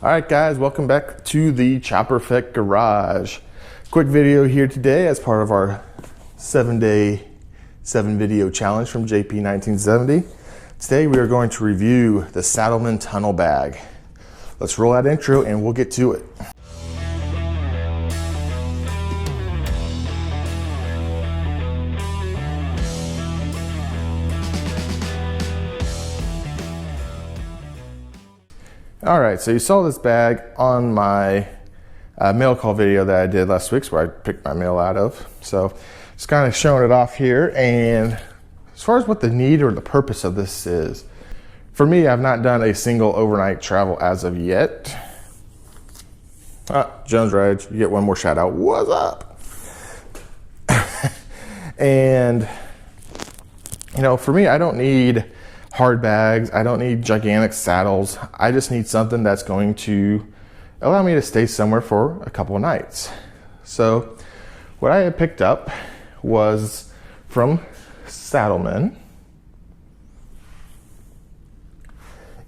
All right, guys, welcome back to the ChopperFett garage. Quick video here today as part of our 7-day 7 video challenge from JP1970. Today we are going to review the Saddlemen Tunnel Bag. Let's roll that intro and we'll get to it. All right, so you saw this bag on my mail call video that I did last week, where I picked my mail out of. So just kind of showing it off here. And as far as what the need or the purpose of this is, for me, I've not done a single overnight travel as of yet. Jones Reg, you get one more shout out. What's up? And, you know, for me, I don't need hard bags. I don't need gigantic saddles. I just need something that's going to allow me to stay somewhere for a couple of nights. So what I had picked up was from Saddlemen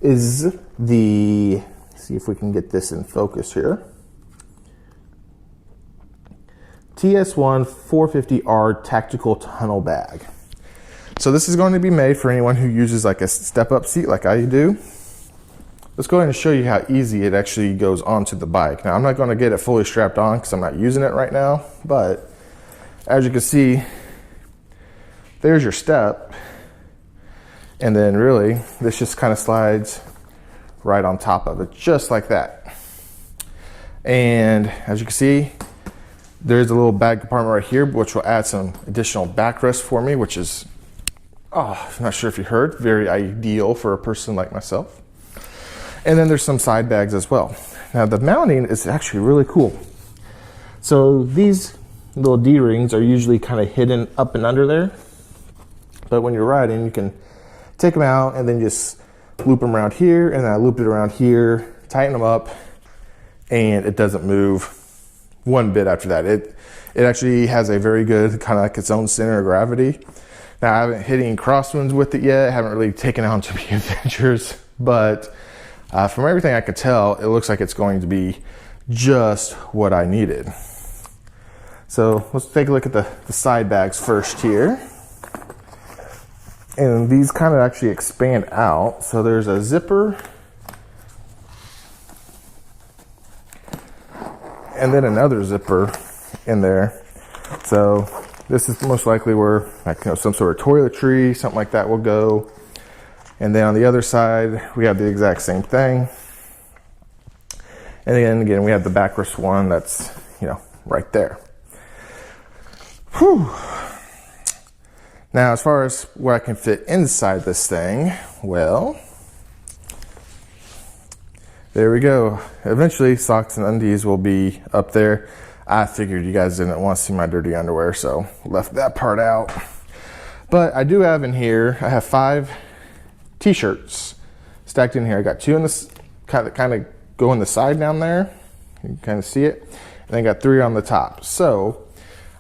is the, see if we can get this in focus here, TS1450R Tactical Tunnel Bag. So this is going to be made for anyone who uses like a step-up seat like I do. Let's go ahead and show you how easy it actually goes onto the bike. Now I'm not going to get it fully strapped on because I'm not using it right now, but as you can see, there's your step. And then really, this just kind of slides right on top of it, just like that. And as you can see, there's a little bag compartment right here, which will add some additional backrest for me, which is, I'm not sure if you heard, very ideal for a person like myself. And then there's some side bags as well. Now the mounting is actually really cool. So these little D-rings are usually kind of hidden up and under there. But when you're riding, you can take them out and then just loop them around here, and then I looped it around here, tighten them up, and it doesn't move one bit after that. It actually has a very good kind of like its own center of gravity. Now I haven't hit any crosswinds with it yet. I haven't really taken it out to be adventures, but from everything I could tell, it looks like it's going to be just what I needed. So let's take a look at the side bags first here. And these kind of actually expand out. So there's a zipper, and then another zipper in there. So this is most likely where, like, you know, some sort of toiletry, something like that will go. And then on the other side, we have the exact same thing. And then again, we have the backrest one that's, you know, right there. Whew. Now, as far as where I can fit inside this thing, well, there we go. Eventually, socks and undies will be up there. I figured you guys didn't want to see my dirty underwear, so left that part out. But I do have in here, I have 5 t-shirts stacked in here. I got 2 in this kind of go in the side down there. You can kind of see it. And I got 3 on the top. So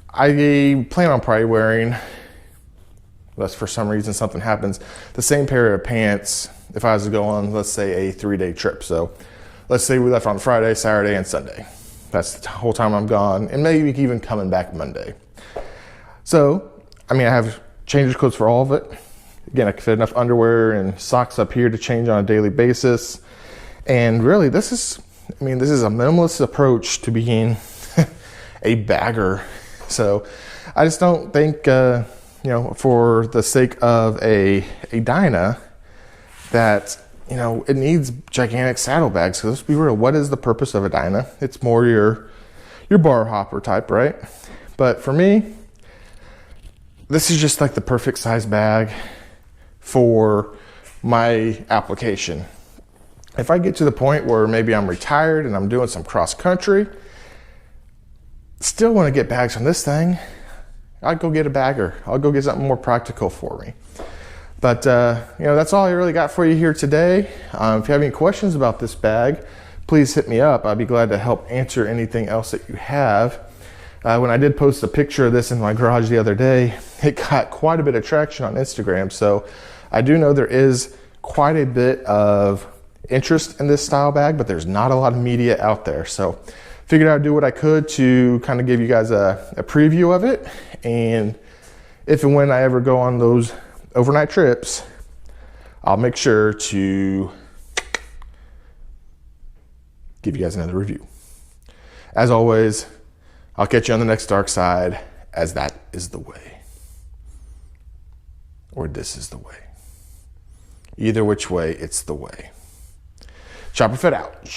I plan on probably wearing, unless for some reason something happens, the same pair of pants if I was to go on, let's say, a 3-day trip. So let's say we left on Friday, Saturday, and Sunday. That's the whole time I'm gone, and maybe even coming back Monday. So, I mean, I have change clothes for all of it. Again, I can fit enough underwear and socks up here to change on a daily basis. And really, this is a minimalist approach to being a bagger. So I just don't think, you know, for the sake of a Dyna, that, you know, it needs gigantic saddlebags. So let's be real, what is the purpose of a Dyna? It's more your bar hopper type, right? But for me, this is just like the perfect size bag for my application. If I get to the point where maybe I'm retired and I'm doing some cross country, still want to get bags from this thing, I'd go get a bagger. I'll go get something more practical for me. But, you know, that's all I really got for you here today. If you have any questions about this bag, please hit me up. I'd be glad to help answer anything else that you have. When I did post a picture of this in my garage the other day, it got quite a bit of traction on Instagram. So I do know there is quite a bit of interest in this style bag, but there's not a lot of media out there. So figured I'd do what I could to kind of give you guys a preview of it. And if and when I ever go on those overnight trips, I'll make sure to give you guys another review. As always, I'll catch you on the next dark side, as that is the way. Or this is the way. Either which way, it's the way. ChopperFett out.